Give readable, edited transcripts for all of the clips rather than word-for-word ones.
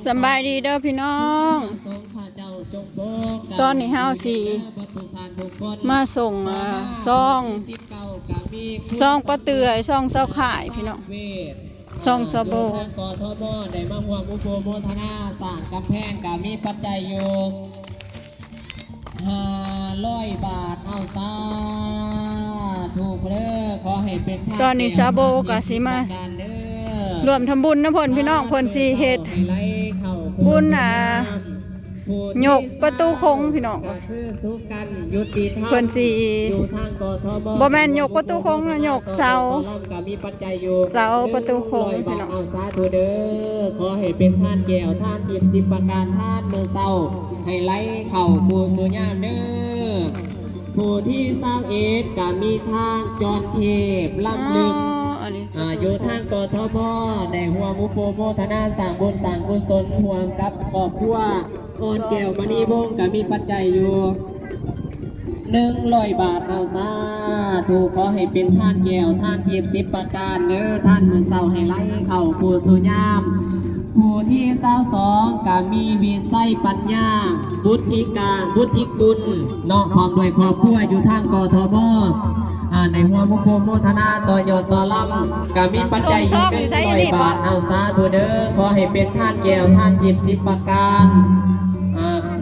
สบายดีเด้อพี่น้อง ตอนนี้เฮาสิมาส่งซองปลาเตือยซองเสาข่ายพี่น้องซองซาโบกทมได้มาร่วมอุปโภคนาสร้างกำแพงก็มีปัจจัยอยู่500 บาทเอาซาถูกเด้อขอให้เป็นตอนนี้ซาโบก็สิมา รวมทำบุญนะเพิ่นพี่น้องเพิ่นสิเฮ็ดบุญยกประตูคงพี่น้องเพิ่นสิบ่แม่นยกประตูคงนะยกเสาประตูคงพี่น้องสาธุเด้อขอให้เป็นท่านแก้วท่านทิพย์10ประการท่านมือเศร้าให้ไหลเข้าสู่สุญญาเด้อผู้ที่21ก็มีทางจรเทพลำลึกอยู่ทางกทมในหัวมุโปโมทนาสร้างบุญสร้างกุศลห่วมกับครอบครัวอ่อนแก้วมณีวงศ์ก็มีปัจจัยอยู่100 บาทเอาซาถูกขอให้เป็นท่านแก้วท่านทิพย์10ประการเด้อท่านมือเศร้าให้ไหลเข้าผู้สุญามผู้ที่22ก็มีวิสัยปัญญาบุธิกุลเนาะพร้อมด้วยครอบครัวอยู่ทางกทมในหัวมุกโพโมทนาต่อยอดต่อลำก็มีปัจจัยอยู่100 บาทเอาซาธุเด้อขอให้เป็นท่านแก้วท่านทิพย์10ประการ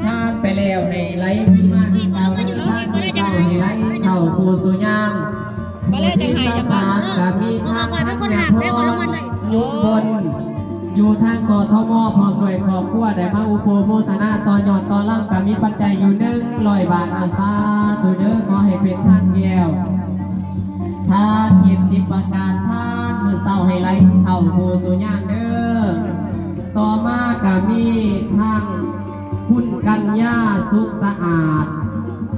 ท่านไปแล้วให้ไหลขึ้นมาที่เก่าท่านเก่าให้ไหลเข้าผู้สุญามผู้ที่23ก็มีทางพันยาพรยุบนอยู่ทางกทมพร้อมด้วยครอบครัวได้มาอุปโภคนาต่อยอดต่อลำก็มีปัจจัยอยู่100 บาทอาซาธุเด้อขอให้เป็นท่านแก้วท่านทิพย์10ประการท่านมือเศร้าให้ไหลเข้าผู้สุญามเด้อต่อมาก็มีทางคุณกัญญาสุขสะอาด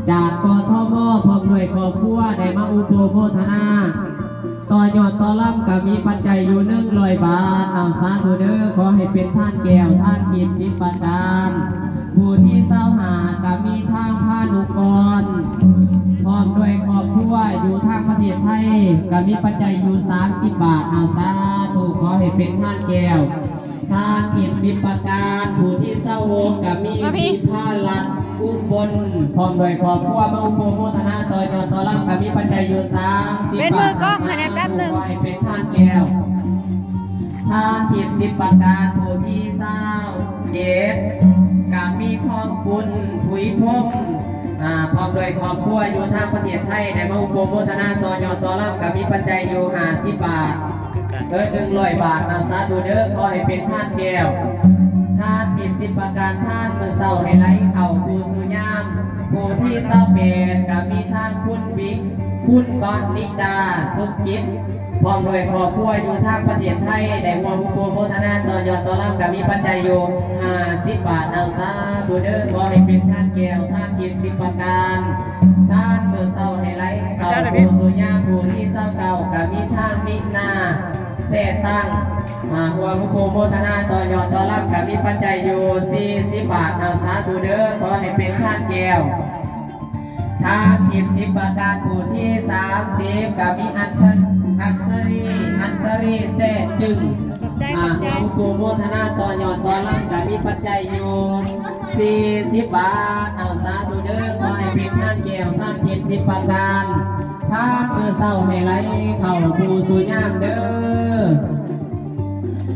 จากกทมพร้อมด้วยครอบครัวได้มาอุปโภคนาต่อยอดต่อลำก็มีปัจจัยอยู่100 บาทเอาสาธุเด้อขอให้เป็นท่านแก้วท่านทิพย์10ประการผู้ที่25ก็มีทางพานุกรพร้อมด้วยครอบครัวอยู่ทางประเทศไทยก็มีปัจจัยอยู่30 บาทเอาสาธุขอให้เป็นท่านแก้วท่านทิพย์10ประการผู้ที่26ก็มีพิพาลัดอุบลพร้อมด้วยครอบครัวมาอุปโภคนาต่อยอดต่อลำก็มีปัจจัยอยู่30 บาทเป็นมือกล้องให้แป๊บนึงเป็นท่านแก้วท่านทิพย์10ประการผู้ที่27ก็มีทองบุญผุยพงพร้อมด้วยครอบครัวอยู่ทางประเทศไทยในมาอุปโภคนาต่อยอดต่อลำก็มีปัจจัยอยู่50 บาท100 บาทอาสาธุเด้อขอให้เป็นท่านแก้วท่านทิพย์10ประการท่านมือเศร้าให้ไหลเข้าผู้สุญามผู้ที่28ก็มีทางคุณบิ๊กคุณกอนนิดาสุขจิตพร้อมด้วยครอบครัวอยู่ทางประเทศไทยได้ร่วมอุปโภคนาต่อยอดต่อลำก็มีปัจจัยอยู่50 บาทเอาซาธุเด้อขอให้เป็นท่านแก้วท่านทิพย์10ประการท่านมือเศร้าให้ไหลเข้าผู้สุญามผู้ที่29ก็มีทางมินาเศษตั้งหัวมุโคโมทนาต่อยอดต่อลำก็มีปัจจัยอยู่40 บาทเอาสาธุเด้อขอให้เป็นท่านแก้วท่านทิพย์10ประการผู้ที่30ก็มีอัศรีเศษจึงหัวมุโคโมทนาต่อยอดต่อลำก็มีปัจจัยอยู่40 บาทเอาสาธุเด้อขอให้เป็นท่านแก้วท่านทิพย์10ประการท่านมือเศร้าให้ไหลเข้าผู้สุญามเด้อ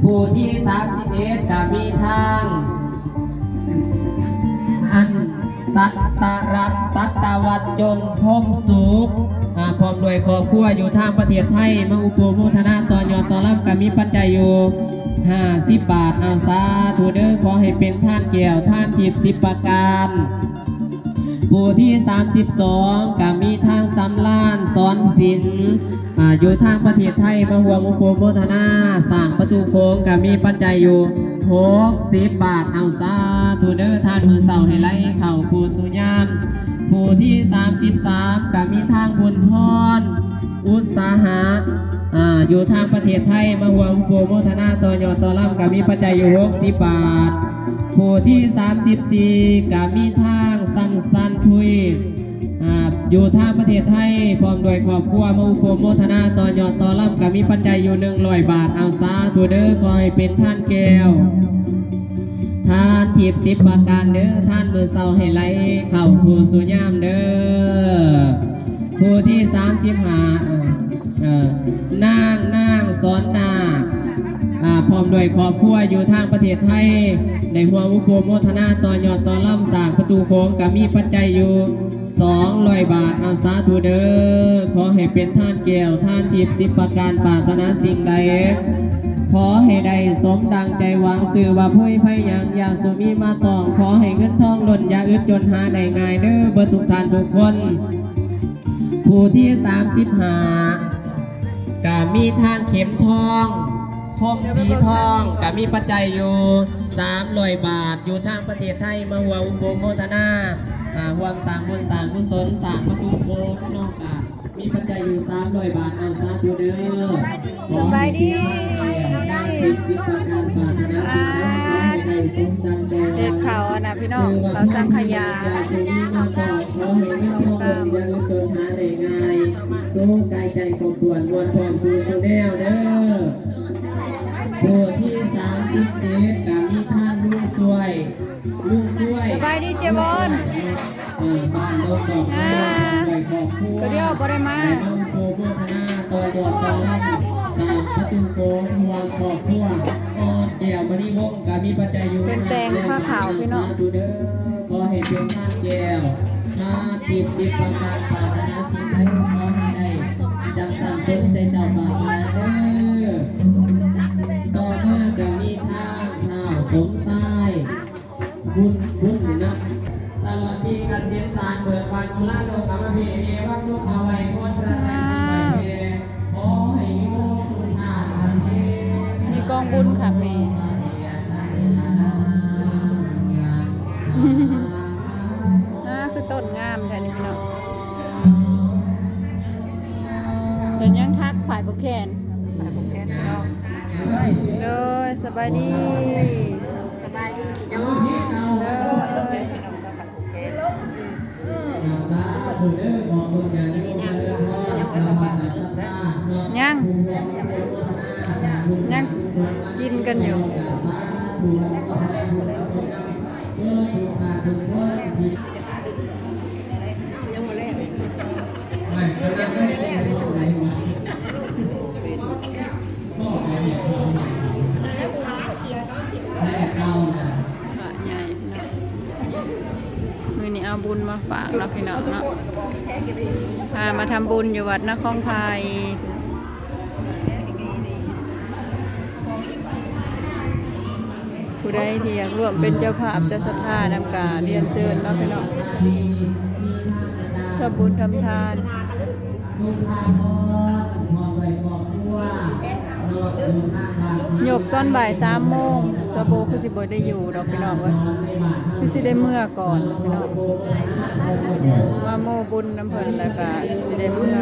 ผู้ที่31ก็มีทางอันสัตวัดจงพมสุขพร้อมด้วยครอบครัวอยู่ทางประเทศไทยมาอุปโภคนาต่อยอดต่อลำก็มีปัจจัยอยู่50 บาทเอาสาธุเด้อขอให้เป็นท่านแก้วท่านทิพย์10ประการผู้ที่32ก็มีทางสำล้านสอนศิลป์อยู่ทางประเทศไทยมาหัวมุโคโมทนาสร้างประตูโค้งก็มีปัจจัยอยู่60 บาทเอาซาธุเด้อท่านมือเศร้าให้ไหลเข้าผู้สุญามผู้ที่33ก็มีทางบุญพรอุตสาหะอยู่ทางประเทศไทยมาหัวมุโคโมทนาต่อยอดต่อลำก็มีปัจจัยอยู่60 บาทผู้ที่34ก็มีทางสันทุยอยู่ทางประเทศไทยพร้อมด้วยครอบครัวมาอุปโภคนาต่อยอดต่อลำก็มีปัจจัยอยู่100 บาทเอาซาธุเด้อขอให้เป็นท่านแก้ว ทิพย์10ประการเด้อท่านมือเศร้าให้ไหลเข้าผู้สุญามเด้อผู้ที่35นางสอนนาพร้อมด้วยครอบครัวอยู่ทางประเทศไทยในหัวอุปโมทนาต่อยอดต่อล่ำสร้างประตูโค้งก็มีปัจจัยอยู่200 บาทเอาสาธุเด้อขอให้เป็นท่านแก้วท่านทิพย์10ประการปรารถนาสิ่งใดขอให้ได้สมดังใจหวังสื่อว่าเพื่อพยังอย่าสุมีมาต้องขอให้เงินทองล้นอย่าอึดจนหาได้ง่ายเด้อเบิดทุกท่านทุกคนผู้ที่35ก็มีทางเข็มทองคมสีทองก็มีปัจจัยอยู่300 บาทอยู่ทางประเทศไทยมาหัวอุปโมทนาห่วมสร้างบุญสร้างกุศลสร้างประตูโค้งน้องมีปัจจัยอยู่300 บาทเอาสาธุเด้อสบายดีเด็กเขาอะนะพี่น้องเขาสร้างขยะสู้กายใจครบถ้วนมวลพรผู้สุแนวเด้อผู้ที่37กับมีท่านลุงช่วยสบายดีเจบอนบ้านโดนดอกก็เดี๋ยวบ่ได้มาน้องโคโบธนาต่อบอดต่อลำประตูโค้งห่วงขอบทั่วเกี่ยวมณีวงกับมีปัจจัยอยู่เป็นแปลงผ้าขาวพี่น้องขอให้เป็นท่านแก้วมาติดประการปรารถนาสิ่งใดขอให้ได้จังสันสมใจเจ้าปรารถนาเด้อต่อมาจะมีทางเท้าสมใต้บุญนะตลอดปีการเรียนสารเบิกวันกุลาโลกามาพีเอวังลูกเอาไว้โคตรประทานที่ไปเพขอให้โมกุณาทันเอมีกองบุญค่ะแม่คือต้นงามแท้นี่พี่น้องเดินยังทักฝ่ายบุกแคนพี่น้องเลยสบายดียังกินกันอยู่มือนี้เอาบุญมาฝากเราพี่น้องเนาะพามาทำบุญอยู่วัดนครไทยผู้ใดที่อยากร่วมเป็นเจ้าภาพเจ้าศรัทธานำกาเรียนเชิญเนาะพี่น้องทำบุญทำทานหยกตอนบ่าย3 โมงสะโบคือสิบ่ได้อยู่ดอกพี่น้องเว้ยคือสิได้เมื่อก่อนพี่น้องว่าโมบุญน้ำเพิ่นแล้วก็สิได้เมื่อ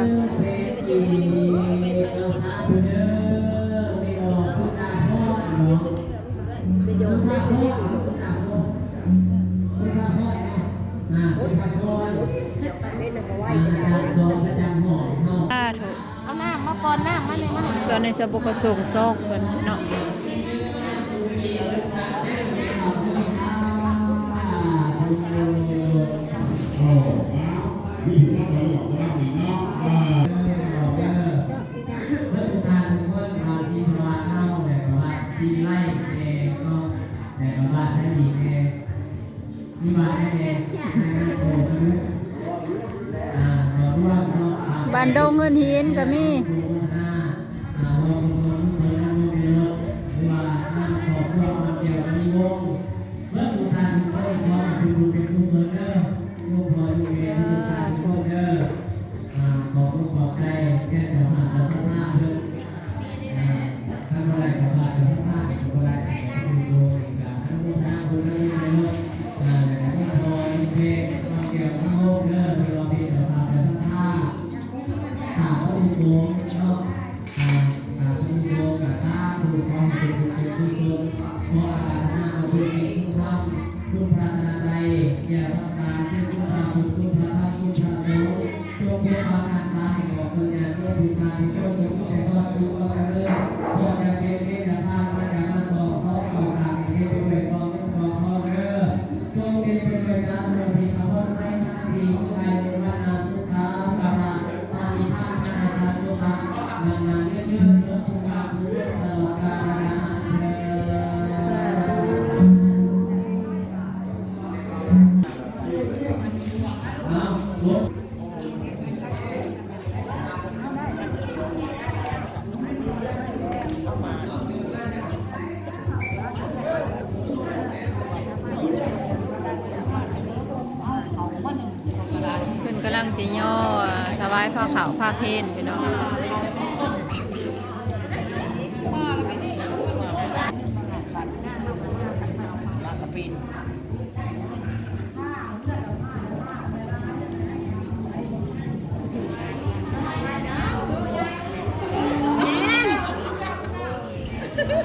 เอาหน้ามาก่อนหน้ามาเลยมาเลย ตอนในสะโบกส่งซอกเพิ่นเนาะบ้านดงเงินหินก็มี ายผ้าขาวผ้าเพนพี่น้อง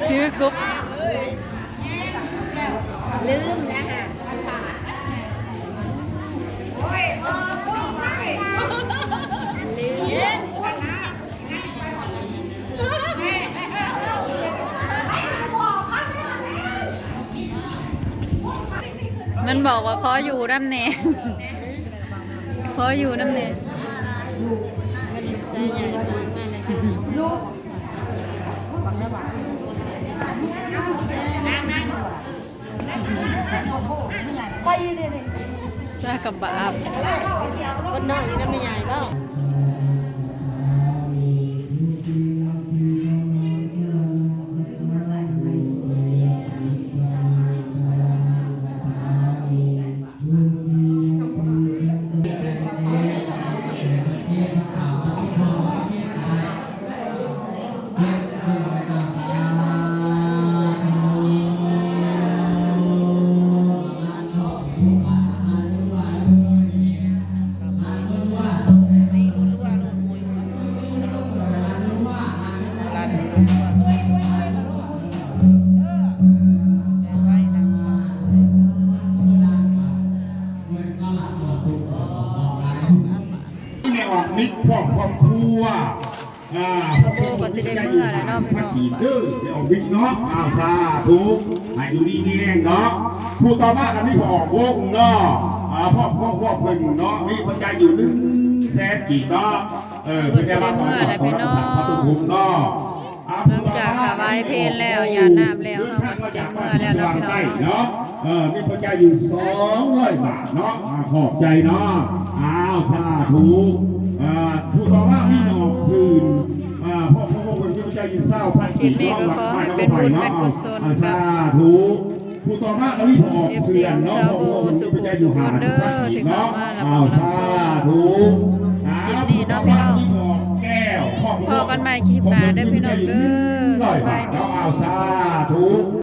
คือกรุ๊ปลืมนะฮะมันบอกว่าขออยู่น้ำเนขออยู่น้ำเนมันใส่ใหญ่มากเลยใช่ไหมใช่กับบาปคนนอกอยู่น้ำไม่ใหญ่เปล่ามิตรพ่อครอบครัวโอ้ก็สิได้เมื่อแล้วเนาะพี่น้อง เด้อจะเอาบิ๊กเนาะสาธุให้ดูดีนี่เองเนาะผู้ต่อมากันนี่พอออกวงเนาะพ่อเพิ่นเนาะมีปัจจัยอยู่100,000กี่เนาะเพิ่นจะมาต่อประตูหุงเนาะหลังจากถวายเพลแล้วยาน้ำแล้วเฮาก็สิได้เมื่อแล้วเนาะพี่น้อง เนาะมีปัจจัยอยู่200 บาทเนาะขอบใจเนาะสาธุผู้ต่อมาพี่น้องซื่นพ่อคนที่ใจยินเศร้าพันกี่น้องหลักไปเป็นบุญเป็นกุศลสาธุผู้ต่อมาก็รีบออกเสื่อนเนาะพ่อคนที่ใจอยู่หาสิบพันกี่เนาะสาธุคลิปนี้เนาะพี่น้องพอกันใหม่คลิปหน้าเด้อพี่น้องเด้อสบายดีสาธุ